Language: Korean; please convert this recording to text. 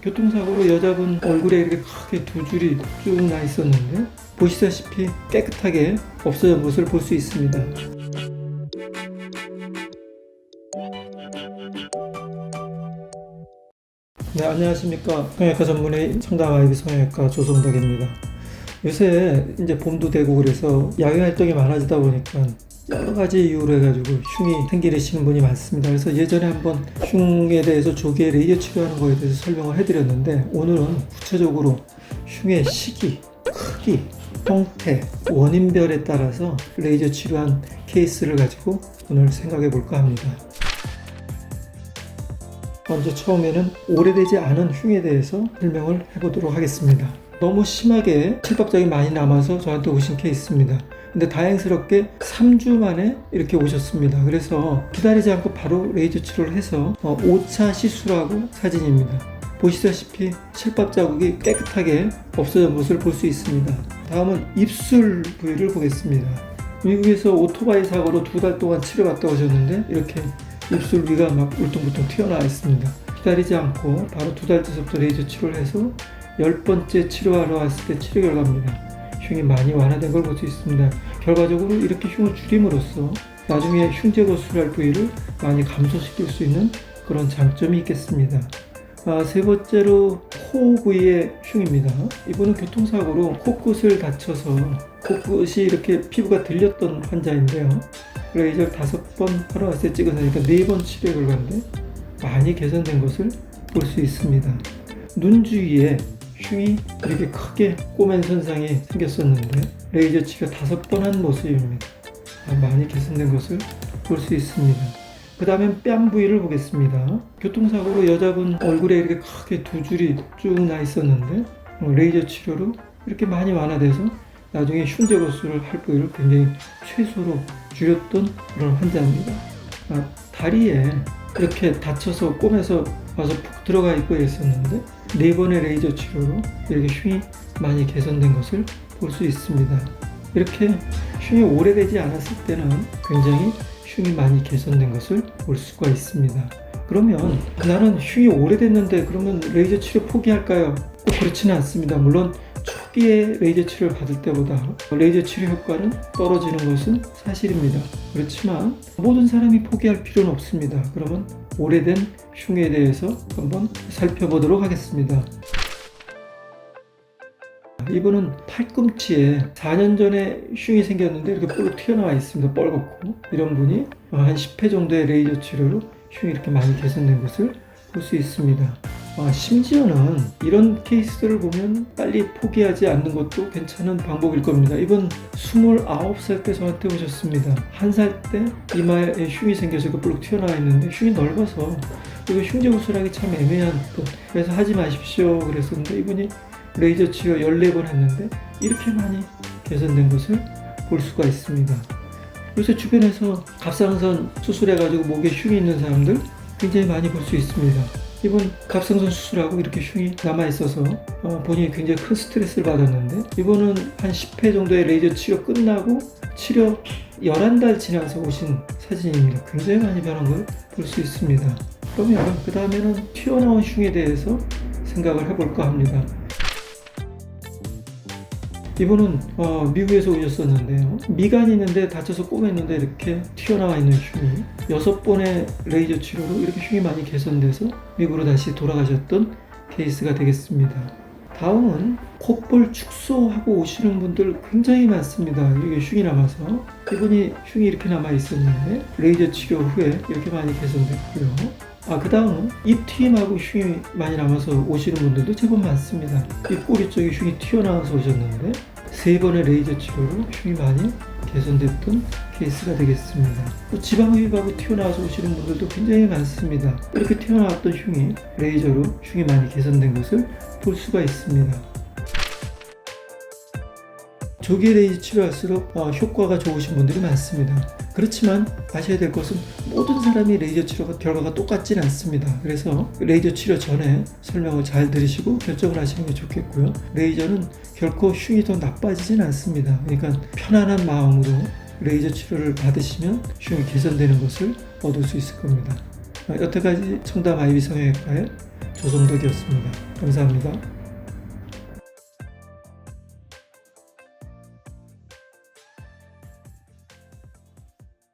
교통사고로 여자분 얼굴에 이렇게 크게 두 줄이 쭉 나 있었는데 보시다시피 깨끗하게 없어진 것을 볼 수 있습니다. 네, 안녕하십니까. 성형외과 전문의 청담 아이비 성형외과 조성덕입니다. 요새 이제 봄도 되고 그래서 야외 활동이 많아지다 보니까 여러 가지 이유로 해가지고 흉이 생기시는 분이 많습니다. 그래서 예전에 한번 흉에 대해서 조기에 레이저 치료하는 거에 대해서 설명을 해드렸는데, 오늘은 구체적으로 흉의 시기, 크기, 형태, 원인별에 따라서 레이저 치료한 케이스를 가지고 오늘 생각해 볼까 합니다. 먼저 처음에는 오래되지 않은 흉에 대해서 설명을 해보도록 하겠습니다. 너무 심하게 칠박장이 많이 남아서 저한테 오신 케이스입니다. 근데 다행스럽게 3주 만에 이렇게 오셨습니다. 그래서 기다리지 않고 바로 레이저 치료를 해서 5차 시술하고 사진입니다. 보시다시피 칠밥 자국이 깨끗하게 없어진 것을 볼 수 있습니다. 다음은 입술 부위를 보겠습니다. 미국에서 오토바이 사고로 2달 동안 치료받다 오셨는데 이렇게 입술 위가 막 울퉁불퉁 튀어나와 있습니다. 기다리지 않고 바로 2달 뒤부터 레이저 치료를 해서 10번째 치료하러 왔을 때 치료 결과입니다. 흉이 많이 완화된 걸 볼 수 있습니다. 결과적으로 이렇게 흉을 줄임으로써 나중에 흉 제거 수술할 부위를 많이 감소시킬 수 있는 그런 장점이 있겠습니다. 세 번째로 코 부위의 흉입니다. 이분은 교통사고로 코끝을 다쳐서 코끝이 이렇게 피부가 들렸던 환자인데요. 레이저를 5번 하러 왔을 때 찍어서니까 4번 치료 결과인데 많이 개선된 것을 볼 수 있습니다. 눈 주위에 흉이 이렇게 크게 꼬맨 손상이 생겼었는데 레이저 치료 5번 한 모습입니다. 많이 개선된 것을 볼 수 있습니다. 그 다음엔 뺨 부위를 보겠습니다. 교통사고로 여자분 얼굴에 이렇게 크게 두 줄이 쭉 나 있었는데 레이저 치료로 이렇게 많이 완화돼서 나중에 흉 제거 수술을 할 부위를 굉장히 최소로 줄였던 그런 환자입니다. 다리에 이렇게 다쳐서 꼬매서 와서 푹 들어가 있고 있었는데 4번의 레이저 치료로 이렇게 흉이 많이 개선된 것을 볼 수 있습니다. 이렇게 흉이 오래되지 않았을 때는 굉장히 흉이 많이 개선된 것을 볼 수가 있습니다. 그러면 나는 흉이 오래됐는데 그러면 레이저 치료 포기할까요? 꼭 그렇지는 않습니다. 물론 초기에 레이저 치료를 받을 때보다 레이저 치료 효과는 떨어지는 것은 사실입니다. 그렇지만 모든 사람이 포기할 필요는 없습니다. 그러면 오래된 흉에 대해서 한번 살펴보도록 하겠습니다. 이분은 팔꿈치에 4년 전에 흉이 생겼는데 이렇게 볼록 튀어나와 있습니다. 뻘겋고. 이런 분이 한 10회 정도의 레이저 치료로 흉이 이렇게 많이 개선된 것을 볼 수 있습니다. 심지어는 이런 케이스들을 보면 빨리 포기하지 않는 것도 괜찮은 방법일 겁니다. 이분 29살 때 저한테 오셨습니다. 1살 때 이마에 흉이 생겨서 볼록 튀어나와 있는데 흉이 넓어서 이거 흉 제거 수술하기 참 애매한 것, 그래서 하지 마십시오 그랬었는데 이분이 레이저 치료 14번 했는데 이렇게 많이 개선된 것을 볼 수가 있습니다. 요새 주변에서 갑상선 수술해가지고 목에 흉이 있는 사람들 굉장히 많이 볼 수 있습니다. 이분 갑상선 수술하고 이렇게 흉이 남아있어서 본인이 굉장히 큰 스트레스를 받았는데 이분은 한 10회 정도의 레이저 치료 끝나고 치료 11달 지나서 오신 사진입니다. 굉장히 많이 변한 걸 볼 수 있습니다. 그러면 그 다음에는 튀어나온 흉에 대해서 생각을 해볼까 합니다. 이분은 미국에서 오셨었는데요. 미간이 있는데 다쳐서 꼬맸는데 이렇게 튀어나와 있는 흉이 6번의 레이저 치료로 이렇게 흉이 많이 개선돼서 미국으로 다시 돌아가셨던 케이스가 되겠습니다. 다음은 콧볼 축소하고 오시는 분들 굉장히 많습니다. 이게 흉이 남아서 이분이 흉이 이렇게 남아 있었는데 레이저 치료 후에 이렇게 많이 개선됐고요. 그 다음은 입튀임하고 흉이 많이 남아서 오시는 분들도 제법 많습니다. 입꼬리 쪽에 흉이 튀어나와서 오셨는데 3번의 레이저 치료로 흉이 많이 개선됐던 케이스가 되겠습니다. 또 지방흡입하고 튀어나와서 오시는 분들도 굉장히 많습니다. 이렇게 튀어나왔던 흉이 레이저로 흉이 많이 개선된 것을 볼 수가 있습니다. 조기에 레이저 치료할수록 효과가 좋으신 분들이 많습니다. 그렇지만 아셔야 될 것은 모든 사람이 레이저 치료 결과가 똑같지는 않습니다. 그래서 레이저 치료 전에 설명을 잘 들으시고 결정을 하시는 게 좋겠고요. 레이저는 결코 흉이 더 나빠지진 않습니다. 그러니까 편안한 마음으로 레이저 치료를 받으시면 흉이 개선되는 것을 얻을 수 있을 겁니다. 여태까지 청담 아이비 성형외과의 조성덕이었습니다. 감사합니다.